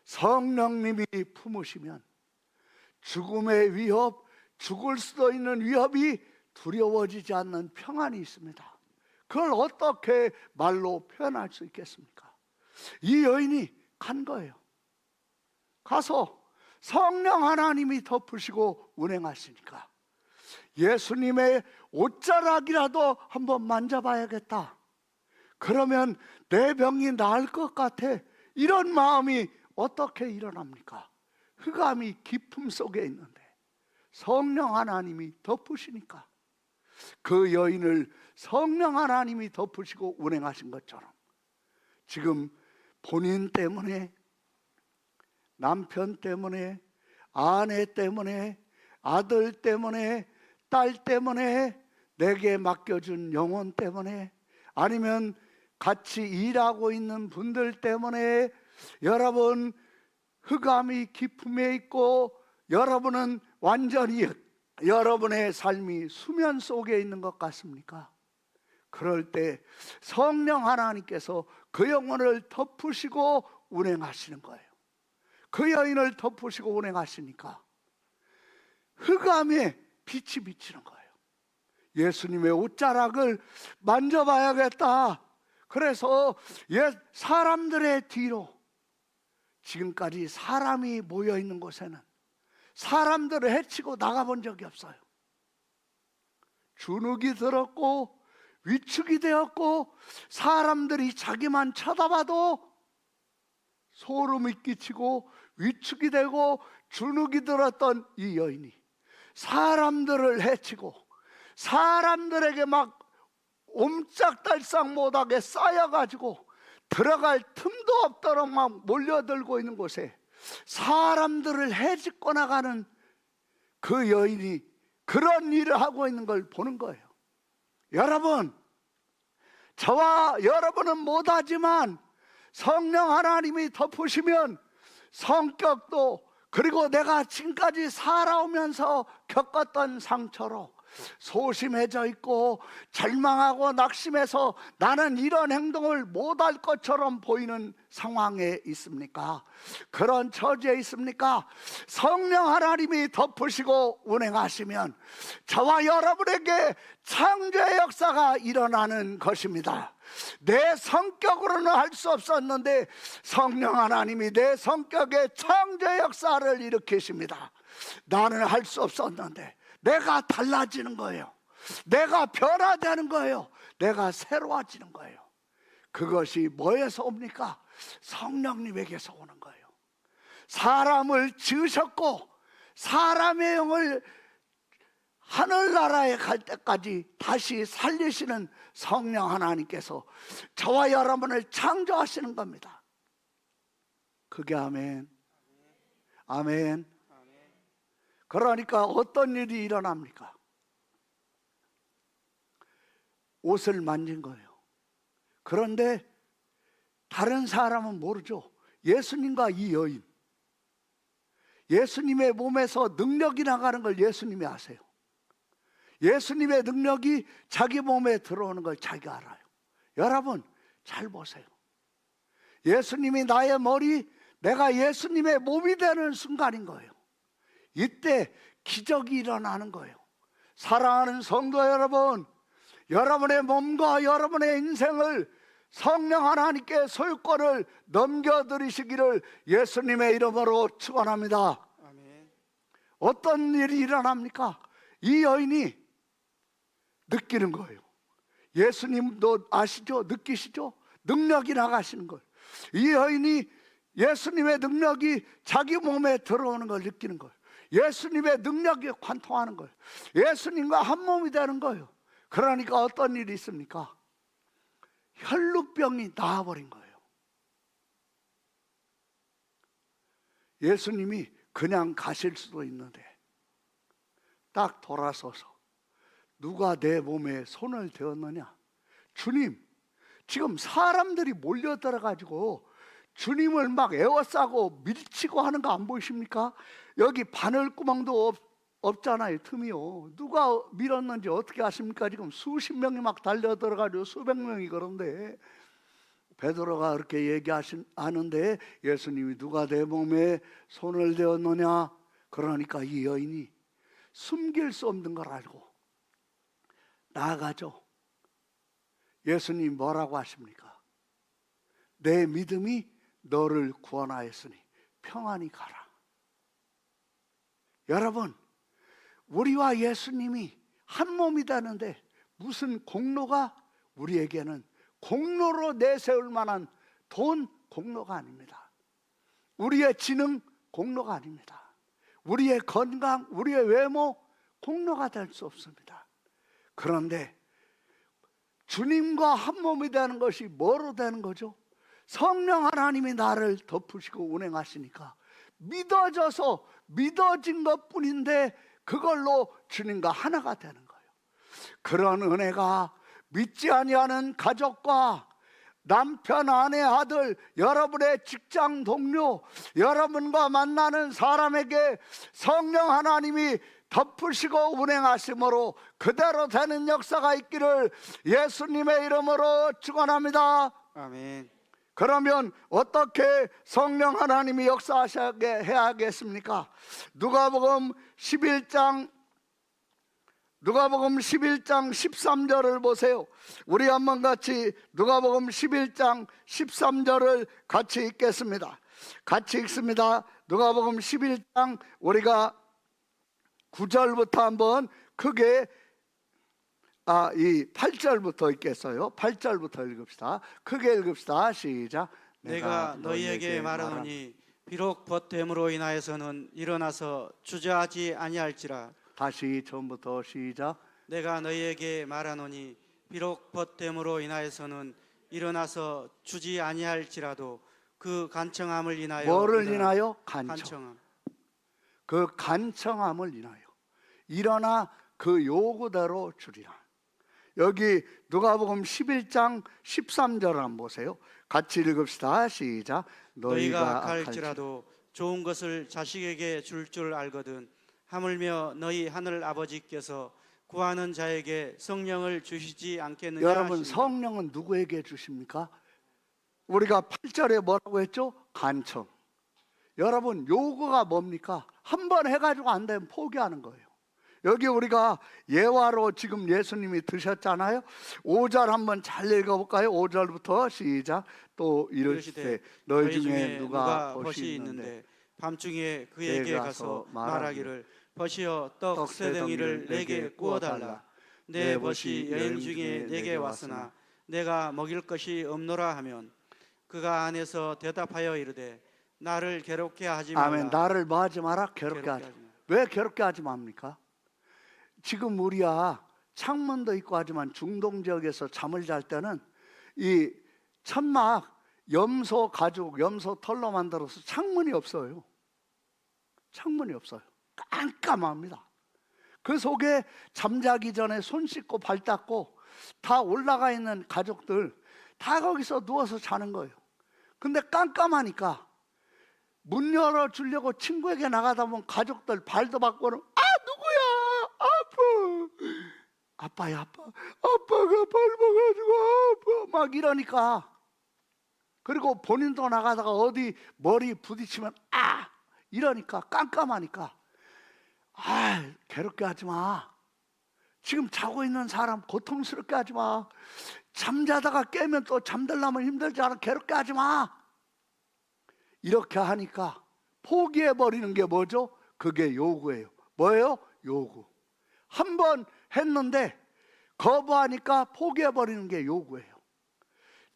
성령님이 품으시면 죽음의 위협, 죽을 수도 있는 위협이 두려워지지 않는 평안이 있습니다. 그걸 어떻게 말로 표현할 수 있겠습니까? 이 여인이 간 거예요. 가서 성령 하나님이 덮으시고 운행하시니까 예수님의 옷자락이라도 한번 만져봐야겠다. 그러면 내 병이 나을 것 같아. 이런 마음이 어떻게 일어납니까? 흑암이 깊음 속에 있는데 성령 하나님이 덮으시니까 그 여인을 성령 하나님이 덮으시고 운행하신 것처럼 지금 본인 때문에, 남편 때문에, 아내 때문에, 아들 때문에, 딸 때문에, 내게 맡겨준 영혼 때문에, 아니면 같이 일하고 있는 분들 때문에 여러분 흑암이 깊음에 있고 여러분은 완전히 여러분의 삶이 수면 속에 있는 것 같습니까? 그럴 때 성령 하나님께서 그 영혼을 덮으시고 운행하시는 거예요. 그 여인을 덮으시고 운행하시니까 흑암에 빛이 비치는 거예요. 예수님의 옷자락을 만져봐야겠다. 그래서 사람들의 뒤로, 지금까지 사람이 모여있는 곳에는 사람들을 해치고 나가본 적이 없어요. 주눅이 들었고 위축이 되었고 사람들이 자기만 쳐다봐도 소름이 끼치고 위축이 되고 주눅이 들었던 이 여인이 사람들을 해치고 사람들에게 막 옴짝달싹 못하게 쌓여가지고 들어갈 틈도 없도록 막 몰려들고 있는 곳에 사람들을 해집고 나가는 그 여인이 그런 일을 하고 있는 걸 보는 거예요. 여러분, 저와 여러분은 못하지만 성령 하나님이 덮으시면 성격도, 그리고 내가 지금까지 살아오면서 겪었던 상처로 소심해져 있고 절망하고 낙심해서 나는 이런 행동을 못할 것처럼 보이는 상황에 있습니까? 그런 처지에 있습니까? 성령 하나님이 덮으시고 운행하시면 저와 여러분에게 창조의 역사가 일어나는 것입니다. 내 성격으로는 할 수 없었는데 성령 하나님이 내 성격에 창조의 역사를 일으키십니다. 나는 할 수 없었는데 내가 달라지는 거예요. 내가 변화되는 거예요. 내가 새로워지는 거예요. 그것이 뭐에서 옵니까? 성령님에게서 오는 거예요. 사람을 지으셨고 사람의 영을 하늘나라에 갈 때까지 다시 살리시는 성령 하나님께서 저와 여러분을 창조하시는 겁니다. 그게 아멘. 아멘. 그러니까 어떤 일이 일어납니까? 옷을 만진 거예요. 그런데 다른 사람은 모르죠. 예수님과 이 여인, 예수님의 몸에서 능력이 나가는 걸 예수님이 아세요. 예수님의 능력이 자기 몸에 들어오는 걸 자기가 알아요. 여러분 잘 보세요. 예수님이 나의 머리, 내가 예수님의 몸이 되는 순간인 거예요. 이때 기적이 일어나는 거예요. 사랑하는 성도 여러분, 여러분의 몸과 여러분의 인생을 성령 하나님께 소유권을 넘겨드리시기를 예수님의 이름으로 축원합니다. 아멘. 어떤 일이 일어납니까? 이 여인이 느끼는 거예요. 예수님도 아시죠? 느끼시죠? 능력이 나가시는 걸. 이 여인이 예수님의 능력이 자기 몸에 들어오는 걸 느끼는 거예요. 예수님의 능력이 관통하는 거예요. 예수님과 한 몸이 되는 거예요. 그러니까 어떤 일이 있습니까? 혈루병이 나아버린 거예요. 예수님이 그냥 가실 수도 있는데 딱 돌아서서 누가 내 몸에 손을 대었느냐? 주님, 지금 사람들이 몰려들어가지고 주님을 막 에워싸고 밀치고 하는 거 안 보이십니까? 여기 바늘구멍도 없잖아요. 틈이요. 누가 밀었는지 어떻게 아십니까? 지금 수십 명이 막 달려들어가지고 수백 명이 그런데 베드로가 그렇게 얘기하는데 예수님이 누가 내 몸에 손을 대었느냐? 그러니까 이 여인이 숨길 수 없는 걸 알고 나아가죠. 예수님 뭐라고 하십니까? 내 믿음이 너를 구원하였으니 평안히 가라. 여러분, 우리와 예수님이 한 몸이 되는데 무슨 공로가 우리에게는 공로로 내세울 만한 돈 공로가 아닙니다. 우리의 지능 공로가 아닙니다. 우리의 건강, 우리의 외모 공로가 될 수 없습니다. 그런데 주님과 한 몸이 되는 것이 뭐로 되는 거죠? 성령 하나님이 나를 덮으시고 운행하시니까 믿어져서 믿어진 것뿐인데 그걸로 주님과 하나가 되는 거예요. 그런 은혜가 믿지 아니하는 가족과 남편, 아내, 아들, 여러분의 직장 동료, 여러분과 만나는 사람에게 성령 하나님이 덮으시고 운행하심으로 그대로 되는 역사가 있기를 예수님의 이름으로 축원합니다. 아멘. 그러면 어떻게 성령 하나님이 역사하시게 해야겠습니까? 누가복음 11장 13절을 보세요. 우리 한번 같이 누가복음 11장 13절을 같이 읽겠습니다. 같이 읽습니다. 누가복음 11장 우리가 9절부터 한번 크게 이 8절부터 읽겠어요. 8절부터 읽읍시다. 크게 읽읍시다. 시작. 내가 너희에게 말하노니 비록 벗됨으로 인하여서는 일어나서 주저하지 아니할지라. 다시 처음부터 시작. 내가 너희에게 말하노니 비록 벗됨으로 인하여서는 일어나서 주지 아니할지라도 그 간청함을 인하여. 뭐를 인하여? 간청함. 그 간청함을 인하여 일어나 그 요구대로 주리라. 여기 누가복음 11장 13절 한번 보세요. 같이 읽읍시다. 시작. 너희가 갈지라도 좋은 것을 자식에게 줄 줄 알거든 하물며 너희 하늘 아버지께서 구하는 자에게 성령을 주시지 않겠느냐. 여러분 하십니다. 성령은 누구에게 주십니까? 우리가 8절에 뭐라고 했죠? 간청. 여러분 요구가 뭡니까? 한 번 해가지고 안 되면 포기하는 거예요. 여기 우리가 예화로 지금 예수님이 드셨잖아요. 5절 한번 잘 읽어볼까요? 5절부터 시작. 또 이르시되 너희 중에 누가 벗이 있는데 밤중에 그에게 가서 말하기를 벗이여 떡 세 덩이를 내게 구워달라. 내 벗이 여인 중에 내게 왔으나 내가 먹일 것이 없노라 하면 그가 안에서 대답하여 이르되 나를 괴롭게 하지 말라. 아멘. 나를 뭐 하지 마라? 괴롭게 하지. 왜 괴롭게 하지 맙니까? 지금 우리야 창문도 있고 하지만 중동 지역에서 잠을 잘 때는 이 천막 염소 가죽, 염소 털로 만들어서 창문이 없어요. 창문이 없어요. 깜깜합니다. 그 속에 잠자기 전에 손 씻고 발 닦고 다 올라가 있는 가족들 다 거기서 누워서 자는 거예요. 근데 깜깜하니까 문 열어주려고 친구에게 나가다 보면 가족들 발도 바꾸는 누구야? 아빠야 아빠. 아빠가 밟아가지고 아파. 막 이러니까 그리고 본인도 나가다가 어디 머리 부딪히면 이러니까 깜깜하니까 괴롭게 하지 마. 지금 자고 있는 사람 고통스럽게 하지 마. 잠자다가 깨면 또 잠들려면 힘들지 않아. 괴롭게 하지 마. 이렇게 하니까 포기해버리는 게 뭐죠? 그게 요구예요. 뭐예요? 요구. 한 번 했는데 거부하니까 포기해버리는 게 요구예요.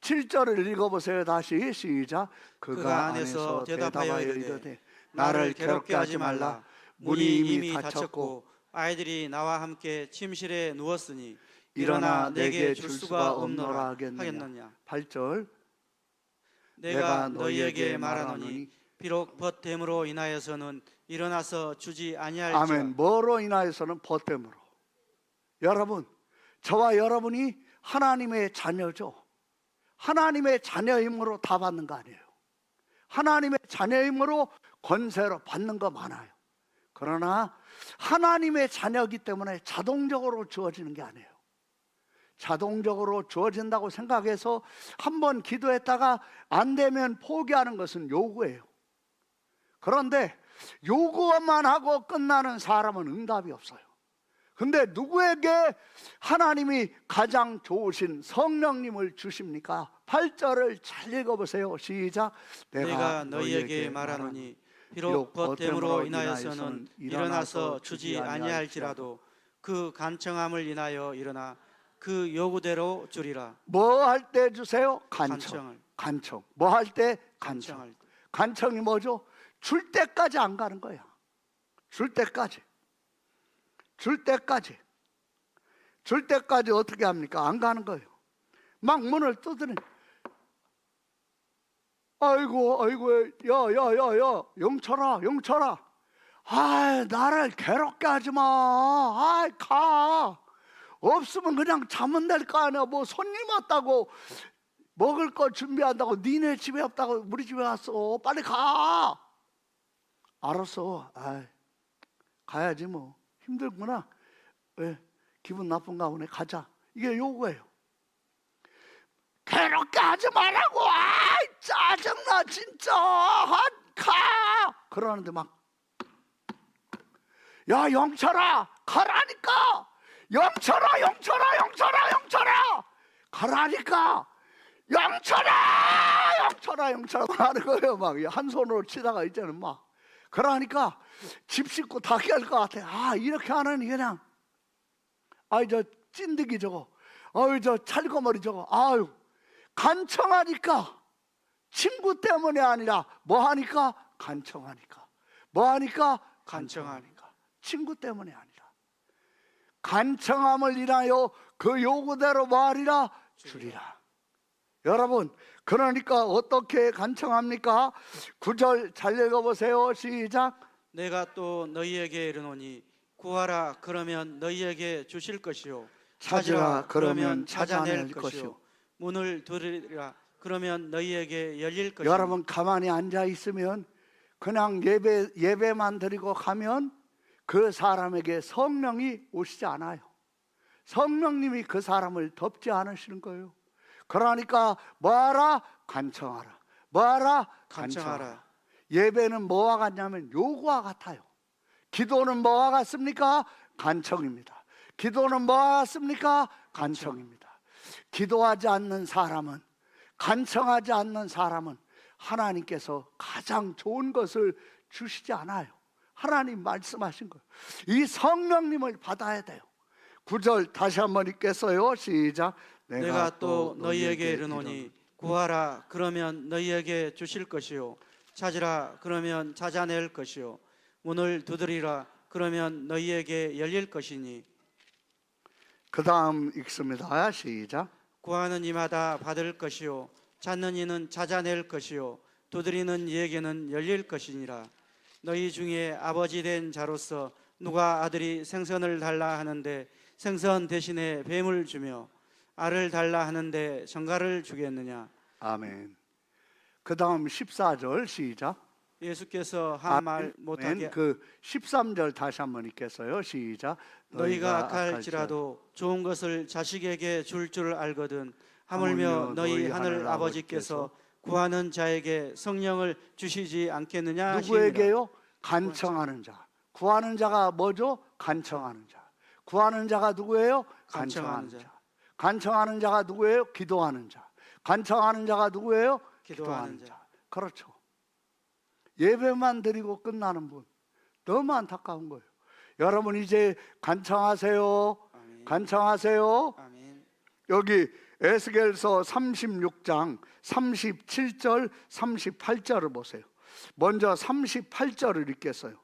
7절을 읽어보세요. 다시 시작. 그가 안에서 대답하여 이르되 나를 괴롭게 하지 말라. 문이 이미 닫혔고 아이들이 나와 함께 침실에 누웠으니 일어나 내게 줄 수가 없노라 하겠느냐. 8절. 내가 너희에게 말하노니 비록 벗됨으로 인하여서는 일어나서 주지 아니할지라. 아멘. 뭐로 인하여서는 벗됨으로. 여러분, 저와 여러분이 하나님의 자녀죠. 하나님의 자녀임으로 다 받는 거 아니에요. 하나님의 자녀임으로 권세로 받는 거 많아요. 그러나 하나님의 자녀이기 때문에 자동적으로 주어지는 게 아니에요. 자동적으로 주어진다고 생각해서 한번 기도했다가 안 되면 포기하는 것은 요구예요. 그런데 요구만 하고 끝나는 사람은 응답이 없어요. 근데 누구에게 하나님이 가장 좋으신 성령님을 주십니까? 8절을 잘 읽어보세요. 시작. 내가 너희에게 말하노니 비록 벗됨으로 인하여서는 일어나서 주지 아니할지라도 그 간청함을 인하여 일어나 그 요구대로 주리라. 뭐 할 때 주세요? 간청을. 간청. 뭐 할 때? 간청할 때. 간청이 뭐죠? 줄 때까지 안 가는 거야. 줄 때까지. 줄 때까지 어떻게 합니까? 안 가는 거예요. 막 문을 두드려. 아이고 야 영철아 나를 괴롭게 하지 마. 가. 없으면 그냥 자면 될 거 아니야. 뭐 손님 왔다고 먹을 거 준비한다고 니네 집에 없다고 우리 집에 왔어. 빨리 가. 알았어. 가야지 뭐. 힘들구나. 왜? 기분 나쁜가 보네. 가자. 이게 요구예요. 괴롭게 하지 말라고. 짜증나 진짜. 가. 그러는데 막 야 영철아 가라니까. 영철아 가라니까. 영철아 하는 거예요. 막 한 손으로 치다가 이제는 막 그러니까 집 식구 다 깰 것 같아. 이렇게 하는 그냥 저 찐득이 저거 저 찰거머리 저거 간청하니까. 친구 때문이 아니라 뭐 하니까? 간청하니까. 뭐 하니까? 간청하니까. 친구 때문이 아니라 간청함을 인하여 그 요구대로 뭐 하리라? 주리라. 여러분, 그러니까 어떻게 간청합니까? 9절 잘 읽어보세요. 시작. 내가 또 너희에게 이르노니 구하라 그러면 너희에게 주실 것이요 찾으라 그러면 찾아낼 것이요 문을 두드리라 그러면 너희에게 열릴 것이요. 여러분, 가만히 앉아 있으면 그냥 예배만 드리고 가면 그 사람에게 성령이 오시지 않아요. 성령님이 그 사람을 덮지 않으시는 거예요. 그러니까 뭐하라? 간청하라. 뭐하라? 간청하라. 예배는 뭐와 같냐면 요구와 같아요. 기도는 뭐와 같습니까? 간청입니다. 기도는 뭐와 같습니까? 간청입니다. 기도하지 않는 사람은, 간청하지 않는 사람은 하나님께서 가장 좋은 것을 주시지 않아요. 하나님 말씀하신 거예요. 이 성령님을 받아야 돼요. 9절 다시 한번 읽겠어요. 시작. 내가 또 너희에게 이르노니 구하라 그러면 너희에게 주실 것이요 찾으라 그러면 찾아낼 것이요 문을 두드리라 그러면 너희에게 열릴 것이니. 그 다음 읽습니다. 시작. 구하는 이마다 받을 것이요 찾는 이는 찾아낼 것이요 두드리는 이에게는 열릴 것이니라. 너희 중에 아버지 된 자로서 누가 아들이 생선을 달라 하는데 생선 대신에 뱀을 주며 알을 달라 하는데 정갈을 주겠느냐. 아멘. 그 다음 14절 시작. 예수께서 한 말 못하게 그 13절 다시 한번 읽겠어요. 시작. 너희가 갈지라도 좋은 것을 자식에게 줄 줄 알거든 하물며 너희 하늘 아버지께서 구하는 자에게 성령을 주시지 않겠느냐 하시니라. 누구에게요? 간청하는 자. 구하는 자가 뭐죠? 간청하는 자. 구하는 자가 누구예요? 간청하는 자. 간청하는 자가 누구예요? 기도하는 자. 간청하는 자가 누구예요? 기도하는 자. 그렇죠. 예배만 드리고 끝나는 분 너무 안타까운 거예요. 여러분 이제 간청하세요. 아멘. 간청하세요. 아멘. 여기 에스겔서 36장 37절 38절을 보세요. 먼저 38절을 읽겠어요.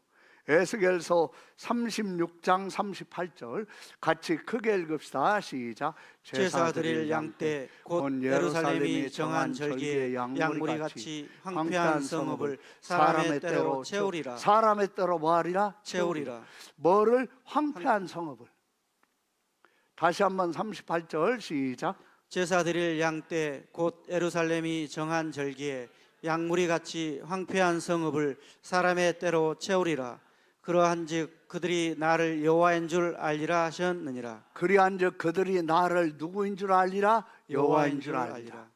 에스겔서 36장 38절 같이 크게 읽읍시다. 시작. 제사 드릴 양 때 곧 예루살렘이 정한 절기에 양무리 같이 황폐한 성읍을 사람의 때로 채우리라. 사람의 때로 뭐하리라? 채우리라. 뭐를? 황폐한 성읍을. 다시 한번 38절 시작. 제사 드릴 양 때 곧 예루살렘이 정한 절기에 양무리 같이 황폐한 성읍을 사람의 때로 채우리라. 그러한즉 그들이 나를 여호와인 줄 알리라 하셨느니라. 그리한즉 그들이 나를 누구인 줄 알리라? 여호와인 줄 알리라.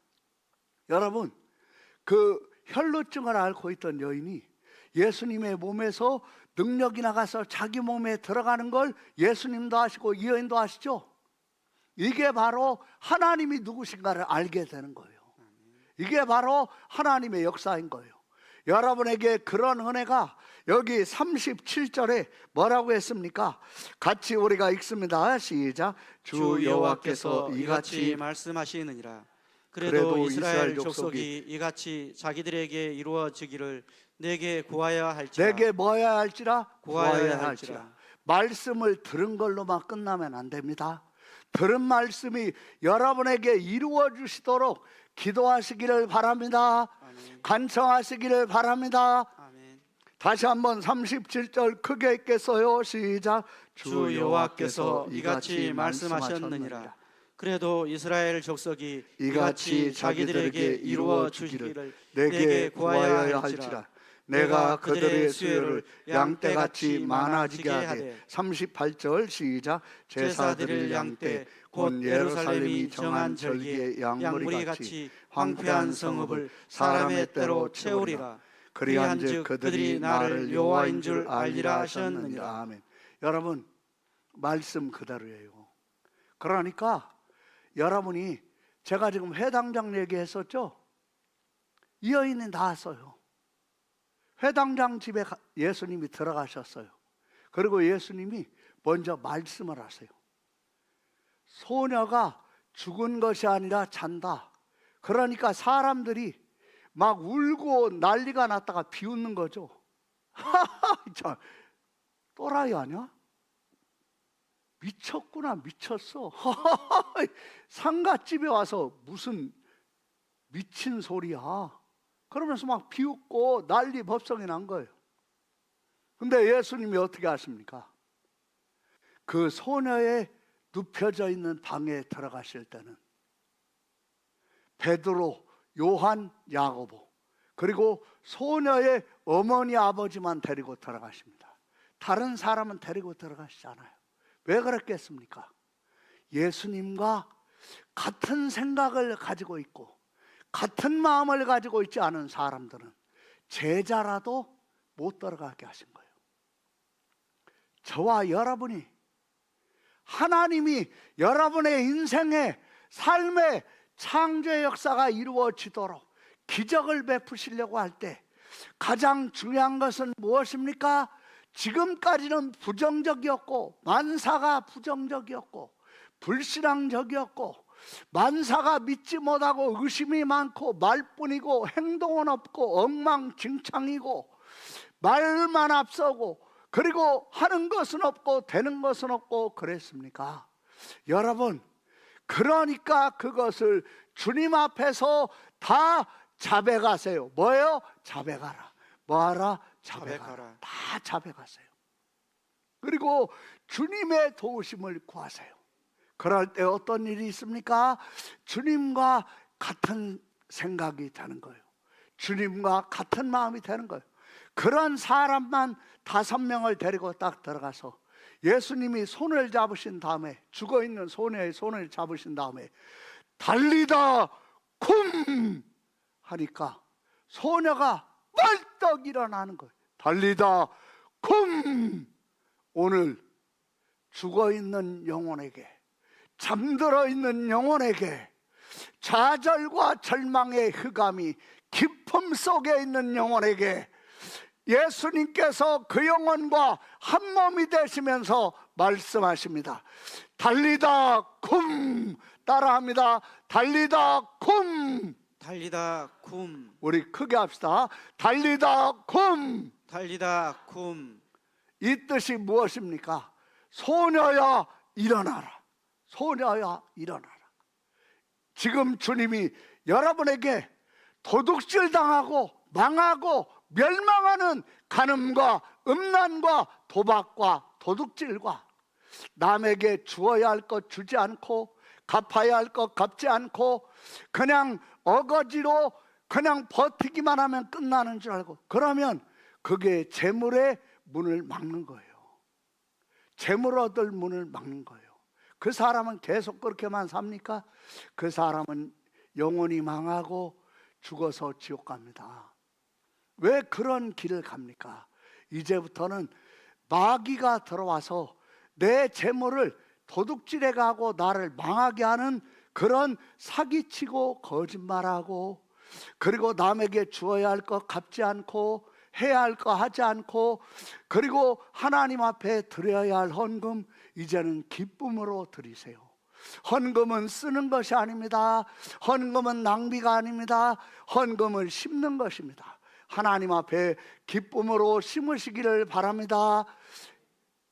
여러분 그 혈루증을 앓고 있던 여인이 예수님의 몸에서 능력이 나가서 자기 몸에 들어가는 걸 예수님도 아시고 이 여인도 아시죠? 이게 바로 하나님이 누구신가를 알게 되는 거예요. 이게 바로 하나님의 역사인 거예요. 여러분에게 그런 은혜가 여기 37절에 뭐라고 했습니까? 같이 우리가 읽습니다. 시작. 주 여호와께서 이같이 말씀하시느니라. 그래도 이스라엘 족속이 이같이 자기들에게 이루어지기를 내게 구하여야 할지라. 내게 뭐야 할지라? 구하여야 할지라. 말씀을 들은 걸로만 끝나면 안 됩니다. 들은 말씀이 여러분에게 이루어 주시도록 기도하시기를 바랍니다. 아멘. 간청하시기를 바랍니다. 아멘. 다시 한번 37절 크게 읽겠어요. 시작. 주 여호와께서 이같이 말씀하셨느니라. 그래도 이스라엘 족속이 이같이 자기들에게 이루어 주시기를 내게 구하여야 할지라. 내가 그들의 수요를 양떼같이 많아지게 하되. 38절 시작. 제사 드릴 양떼 곧 예루살렘이 정한 절기에 양무리같이 황폐한 성읍을 사람의 때로 채우리라. 그리한즉 그들이 나를 여호와인 줄 알리라 하셨느니라. 아멘. 여러분 말씀 그대로예요. 그러니까 여러분이 제가 지금 회당장 얘기했었죠? 이 여인이 나왔어요. 회당장 집에 예수님이 들어가셨어요. 그리고 예수님이 먼저 말씀을 하세요. 소녀가 죽은 것이 아니라 잔다. 그러니까 사람들이 막 울고 난리가 났다가 비웃는 거죠. 자, 또라이 아니야? 미쳤구나, 미쳤어. 상갓집에 와서 무슨 미친 소리야. 그러면서 막 비웃고 난리 법석이 난 거예요. 근데 예수님이 어떻게 하십니까? 그 소녀의 눕혀져 있는 방에 들어가실 때는 베드로, 요한, 야고보 그리고 소녀의 어머니 아버지만 데리고 들어가십니다. 다른 사람은 데리고 들어가시지 않아요. 왜 그랬겠습니까? 예수님과 같은 생각을 가지고 있고 같은 마음을 가지고 있지 않은 사람들은 제자라도 못 들어가게 하신 거예요. 저와 여러분이 하나님이 여러분의 인생의 삶의 창조의 역사가 이루어지도록 기적을 베푸시려고 할 때 가장 중요한 것은 무엇입니까? 지금까지는 부정적이었고 만사가 부정적이었고 불신앙적이었고 만사가 믿지 못하고 의심이 많고 말뿐이고 행동은 없고 엉망진창이고 말만 앞서고 그리고 하는 것은 없고 되는 것은 없고 그랬습니까? 여러분, 그러니까 그것을 주님 앞에서 다 자백하세요. 뭐예요? 자백하라. 뭐하라? 자백하라. 다 자백하세요. 그리고 주님의 도우심을 구하세요. 그럴 때 어떤 일이 있습니까? 주님과 같은 생각이 되는 거예요. 주님과 같은 마음이 되는 거예요. 그런 사람만 5명을 데리고 딱 들어가서 예수님이 손을 잡으신 다음에, 죽어있는 소녀의 손을 잡으신 다음에 달리다 쿰 하니까 소녀가 벌떡 일어나는 거예요. 달리다 쿰. 오늘 죽어있는 영혼에게, 잠들어 있는 영혼에게, 좌절과 절망의 흑암이 깊음 속에 있는 영혼에게 예수님께서 그 영혼과 한 몸이 되시면서 말씀하십니다. 달리다 쿰. 따라합니다. 달리다 쿰. 달리다 쿰. 우리 크게 합시다. 달리다 쿰. 달리다 쿰. 이 뜻이 무엇입니까? 소녀야 일어나라. 소녀야 일어나라. 지금 주님이 여러분에게 도둑질 당하고 망하고 멸망하는 간음과 음란과 도박과 도둑질과 남에게 주어야 할 것 주지 않고 갚아야 할 것 갚지 않고 그냥 어거지로 그냥 버티기만 하면 끝나는 줄 알고, 그러면 그게 재물의 문을 막는 거예요. 재물 얻을 문을 막는 거예요. 그 사람은 계속 그렇게만 삽니까? 그 사람은 영원히 망하고 죽어서 지옥 갑니다. 왜 그런 길을 갑니까? 이제부터는 마귀가 들어와서 내 재물을 도둑질해 가고 나를 망하게 하는 그런 사기치고 거짓말하고, 그리고 남에게 주어야 할 것 갚지 않고 해야 할 거 하지 않고, 그리고 하나님 앞에 드려야 할 헌금 이제는 기쁨으로 드리세요. 헌금은 쓰는 것이 아닙니다. 헌금은 낭비가 아닙니다. 헌금은 심는 것입니다. 하나님 앞에 기쁨으로 심으시기를 바랍니다.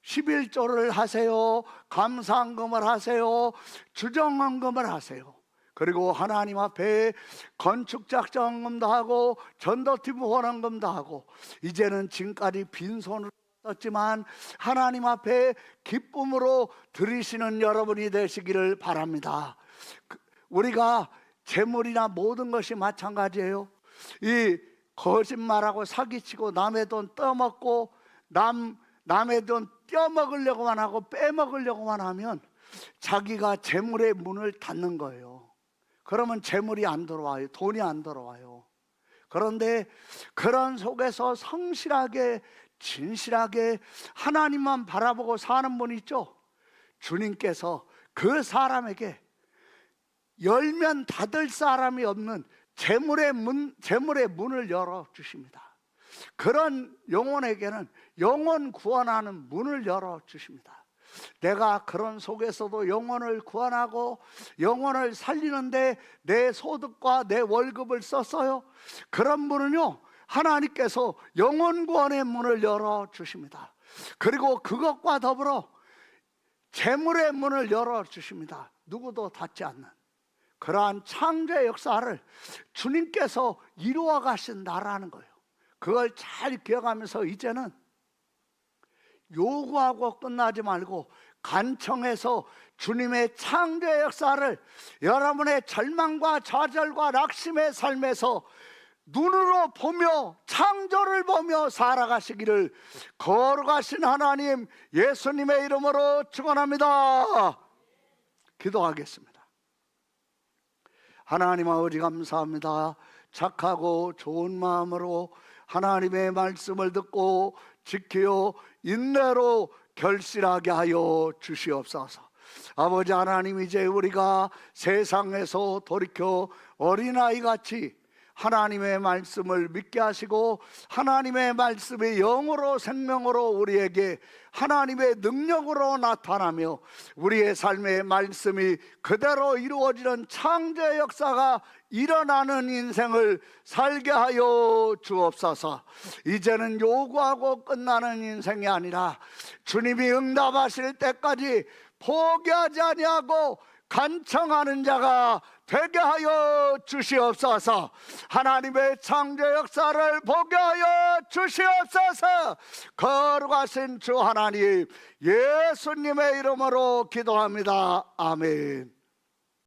11조를 하세요. 감사헌금을 하세요. 주정헌금을 하세요. 그리고 하나님 앞에 건축작정헌금도 하고 전도팀 후원헌금도 하고, 이제는 지금까지 빈손으로 썼지만 하나님 앞에 기쁨으로 드리시는 여러분이 되시기를 바랍니다. 우리가 재물이나 모든 것이 마찬가지예요. 이 거짓말하고 사기치고 남의 돈 떠먹고 남의 돈 떼어먹으려고만 하고 빼먹으려고만 하면 자기가 재물의 문을 닫는 거예요. 그러면 재물이 안 들어와요. 돈이 안 들어와요. 그런데 그런 속에서 성실하게 진실하게 하나님만 바라보고 사는 분 있죠? 주님께서 그 사람에게 열면 닫을 사람이 없는 재물의 문을 열어주십니다. 그런 영혼에게는 영혼 구원하는 문을 열어주십니다. 내가 그런 속에서도 영혼을 구원하고 영혼을 살리는데 내 소득과 내 월급을 썼어요. 그런 분은요, 하나님께서 영혼 구원의 문을 열어주십니다. 그리고 그것과 더불어 재물의 문을 열어주십니다. 누구도 닫지 않는 그러한 창조의 역사를 주님께서 이루어 가신다라는 거예요. 그걸 잘 기억하면서 이제는 요구하고 끝나지 말고 간청해서 주님의 창조의 역사를 여러분의 절망과 좌절과 낙심의 삶에서 눈으로 보며 창조를 보며 살아가시기를 거룩하신 하나님 예수님의 이름으로 축원합니다. 기도하겠습니다. 하나님 아버지 감사합니다. 착하고 좋은 마음으로 하나님의 말씀을 듣고 지키어 인내로 결실하게 하여 주시옵소서. 아버지 하나님, 이제 우리가 세상에서 돌이켜 어린아이같이 하나님의 말씀을 믿게 하시고 하나님의 말씀이 영으로 생명으로 우리에게 하나님의 능력으로 나타나며 우리의 삶의 말씀이 그대로 이루어지는 창조의 역사가 일어나는 인생을 살게 하여 주옵소서. 이제는 요구하고 끝나는 인생이 아니라 주님이 응답하실 때까지 포기하지 아니하고 간청하는 자가 되게 하여 주시옵소서. 하나님의 창조 역사를 보게 하여 주시옵소서. 거룩하신 주 하나님, 예수님의 이름으로 기도합니다. 아멘.